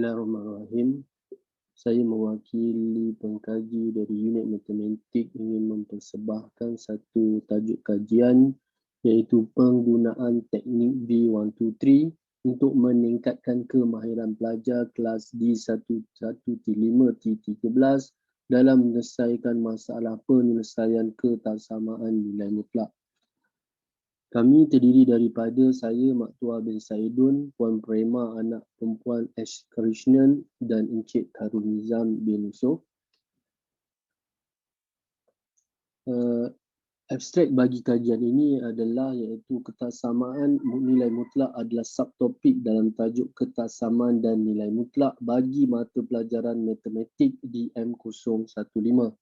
Bismillahirrahmanirrahim. Saya mewakili pengkaji dari unit matematik ingin mempersembahkan satu tajuk kajian iaitu penggunaan teknik V123 untuk meningkatkan kemahiran pelajar kelas D115T13 dalam menyelesaikan masalah penyelesaian ketaksamaan nilai mutlak. Kami terdiri daripada saya, Mak Tua bin Saidun, Puan Prema anak perempuan S. Krishnan dan Encik Khairul Nizam bin Yusof. Abstrak bagi kajian ini adalah iaitu ketaksamaan nilai mutlak adalah subtopik dalam tajuk ketaksamaan dan nilai mutlak bagi mata pelajaran matematik di M015.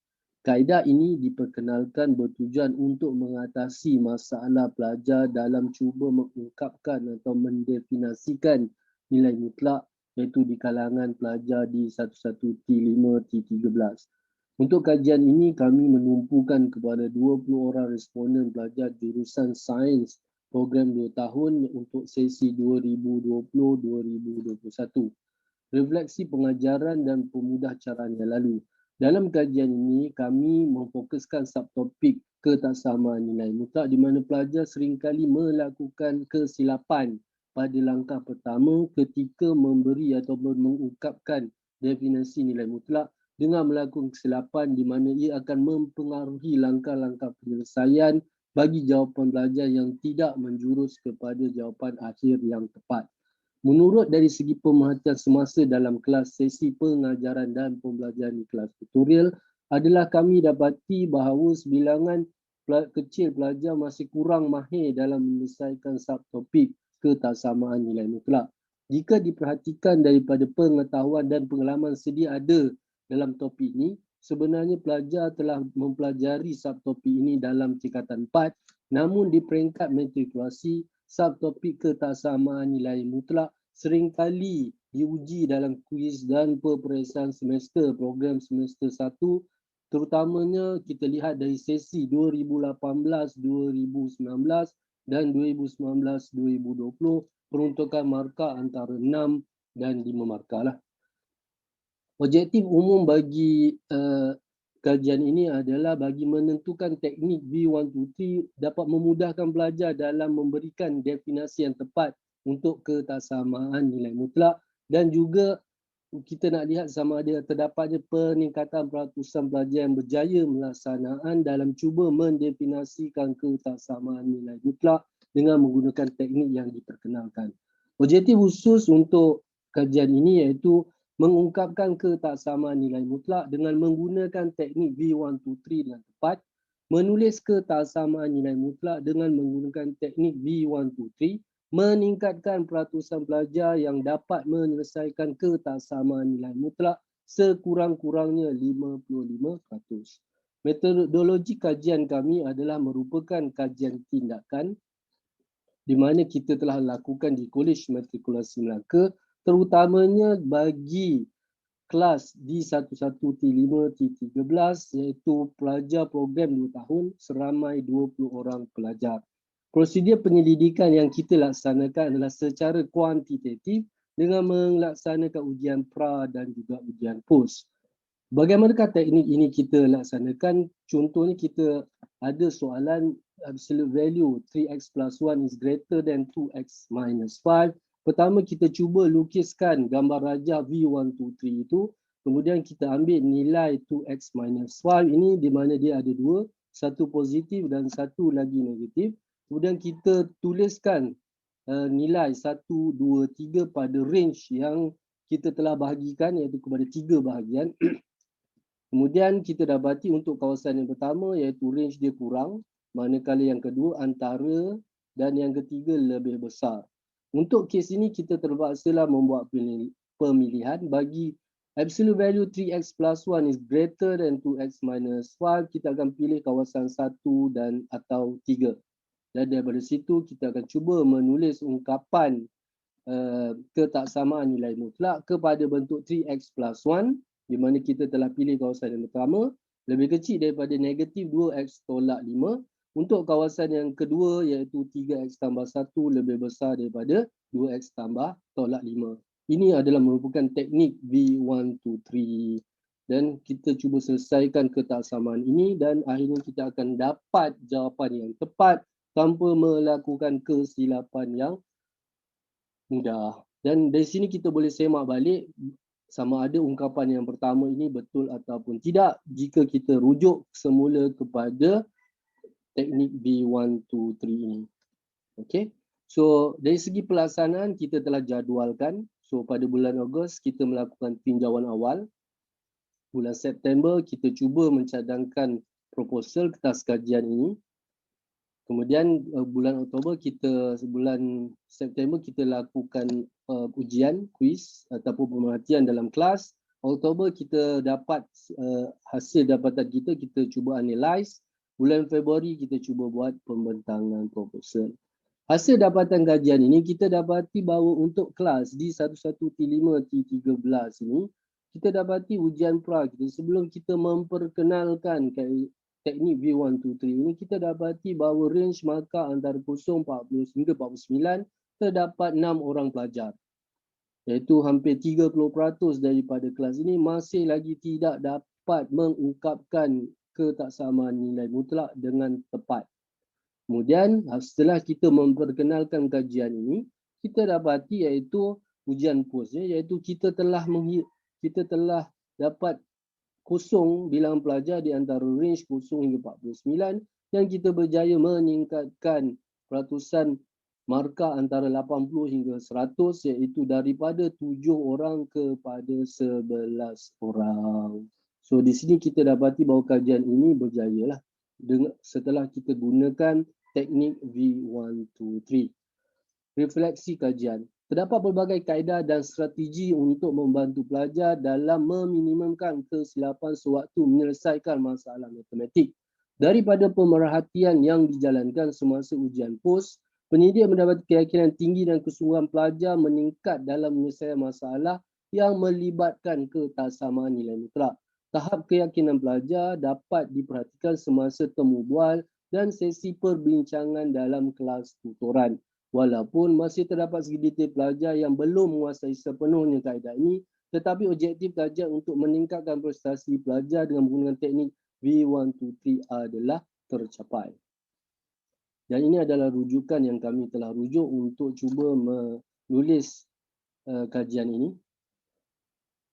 Kaedah ini diperkenalkan bertujuan untuk mengatasi masalah pelajar dalam cuba mengungkapkan atau mendefinisikan nilai mutlak iaitu di kalangan pelajar di 11T5T13. Untuk kajian ini kami menumpukan kepada 20 orang responden pelajar jurusan sains program 2 tahun untuk sesi 2020-2021. Refleksi pengajaran dan pemudah caranya lalu. Dalam kajian ini, kami memfokuskan subtopik ketaksamaan nilai mutlak di mana pelajar seringkali melakukan kesilapan pada langkah pertama ketika memberi atau mengungkapkan definisi nilai mutlak dengan melakukan kesilapan di mana ia akan mempengaruhi langkah-langkah penyelesaian bagi jawapan pelajar yang tidak menjurus kepada jawapan akhir yang tepat. Menurut dari segi pemerhatian semasa dalam kelas sesi pengajaran dan pembelajaran di kelas tutorial adalah kami dapati bahawa sebilangan kecil pelajar masih kurang mahir dalam menyelesaikan subtopik ketaksamaan nilai mutlak. Jika diperhatikan daripada pengetahuan dan pengalaman sedia ada dalam topik ini, sebenarnya pelajar telah mempelajari subtopik ini dalam tingkatan 4, namun di peringkat matrikulasi subtopik ketaksamaan nilai mutlak seringkali diuji dalam kuis dan peperiksaan semester program semester 1, terutamanya kita lihat dari sesi 2018-2019 dan 2019-2020 peruntukan markah antara 6 dan 5 markah lah. Objektif umum bagi kajian ini adalah bagi menentukan teknik V123 dapat memudahkan pelajar dalam memberikan definisi yang tepat untuk ketaksamaan nilai mutlak dan juga kita nak lihat sama ada terdapatnya peningkatan peratusan pelajar yang berjaya melaksanaan dalam cuba mendefinisikan ketaksamaan nilai mutlak dengan menggunakan teknik yang diperkenalkan. Objektif khusus untuk kajian ini iaitu mengungkapkan ketaksamaan nilai mutlak dengan menggunakan teknik V123 dengan tepat, menulis ketaksamaan nilai mutlak dengan menggunakan teknik V123, meningkatkan peratusan pelajar yang dapat menyelesaikan ketaksamaan nilai mutlak sekurang-kurangnya 55%. Metodologi kajian kami adalah merupakan kajian tindakan di mana kita telah lakukan di Kolej Matrikulasi Melaka terutamanya bagi kelas D11T5T13 iaitu pelajar program 2 tahun seramai 20 orang pelajar. Prosedur penyelidikan yang kita laksanakan adalah secara kuantitatif dengan melaksanakan ujian pra dan juga ujian post. Bagaimanakah teknik ini kita laksanakan? Contohnya kita ada soalan absolute value 3x plus 1 is greater than 2x minus 5. Pertama kita cuba lukiskan gambar rajah V123 itu. Kemudian kita ambil nilai 2x minus 5 ini di mana dia ada dua. Satu positif dan satu lagi negatif. Kemudian kita tuliskan nilai 1, 2, 3 pada range yang kita telah bahagikan iaitu kepada 3 bahagian. Kemudian kita dapati untuk kawasan yang pertama iaitu range dia kurang. Manakala yang kedua antara dan yang ketiga lebih besar. Untuk kes ini kita terpaksalah membuat pemilihan bagi absolute value 3x plus 1 is greater than 2x minus 5. Kita akan pilih kawasan 1 dan atau 3. Dan daripada situ kita akan cuba menulis ungkapan ketaksamaan nilai mutlak kepada bentuk 3x plus 1 di mana kita telah pilih kawasan yang pertama lebih kecil daripada negatif 2x tolak 5. Untuk kawasan yang kedua iaitu 3x tambah 1 lebih besar daripada 2x tambah tolak 5. Ini adalah merupakan teknik V123 dan kita cuba selesaikan ketaksamaan ini dan akhirnya kita akan dapat jawapan yang tepat tanpa melakukan kesilapan yang mudah. Dan dari sini kita boleh semak balik sama ada ungkapan yang pertama ini betul ataupun tidak jika kita rujuk semula kepada teknik V123 ini. Okay. So dari segi pelaksanaan kita telah jadualkan. So pada bulan Ogos kita melakukan tinjauan awal. Bulan September kita cuba mencadangkan proposal kertas kajian ini. Kemudian bulan September kita lakukan ujian, kuis ataupun pemerhatian dalam kelas. Oktober kita dapat hasil dapatan kita cuba analyse. Bulan Februari kita cuba buat pembentangan proposal. Hasil dapatan kajian ini kita dapati bahawa untuk kelas di 11T5 T13 ini kita dapati ujian pra kita sebelum kita memperkenalkan teknik V123 ini kita dapati bahawa range markah antara 0, 40 hingga 49 terdapat 6 orang pelajar. Iaitu hampir 30% daripada kelas ini masih lagi tidak dapat mengungkapkan ketaksamaan nilai mutlak dengan tepat. Kemudian setelah kita memperkenalkan kajian ini, kita dapati iaitu ujian posnya iaitu kita telah dapat kosong bilangan pelajar di antara range 0 hingga 49 dan kita berjaya meningkatkan peratusan markah antara 80 hingga 100 iaitu daripada 7 orang kepada 11 orang. So di sini kita dapati bahawa kajian ini berjaya lah setelah kita gunakan teknik V123. Refleksi kajian. Terdapat pelbagai kaedah dan strategi untuk membantu pelajar dalam meminimumkan kesilapan sewaktu menyelesaikan masalah matematik. Daripada pemerhatian yang dijalankan semasa ujian pos, penyedia mendapat keyakinan tinggi dan kesungguhan pelajar meningkat dalam menyelesaikan masalah yang melibatkan ketaksamaan nilai mutlak. Tahap keyakinan pelajar dapat diperhatikan semasa temu bual dan sesi perbincangan dalam kelas tutoran. Walaupun masih terdapat segelintir pelajar yang belum menguasai sepenuhnya kaedah ini, tetapi objektif kajian untuk meningkatkan prestasi pelajar dengan menggunakan teknik V123 adalah tercapai. Dan ini adalah rujukan yang kami telah rujuk untuk cuba menulis kajian ini.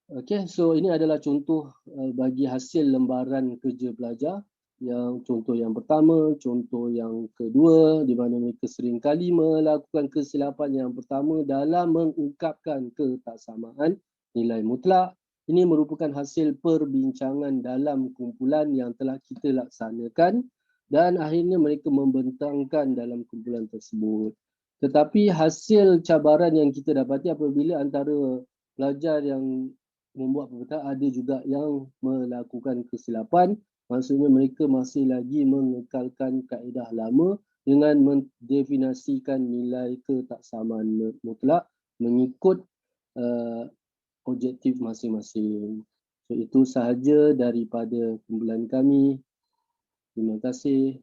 Okay, so ini adalah contoh bagi hasil lembaran kerja pelajar. Yang contoh yang pertama, contoh yang kedua di mana mereka seringkali melakukan kesilapan yang pertama dalam mengungkapkan ketaksamaan nilai mutlak. Ini merupakan hasil perbincangan dalam kumpulan yang telah kita laksanakan dan akhirnya mereka membentangkan dalam kumpulan tersebut. Tetapi hasil cabaran yang kita dapati apabila antara pelajar yang membuat pembentang ada juga yang melakukan kesilapan, maksudnya mereka masih lagi mengekalkan kaedah lama dengan mendefinisikan nilai ketaksamaan mutlak mengikut objektif masing-masing. So itu sahaja daripada kumpulan kami. Terima kasih.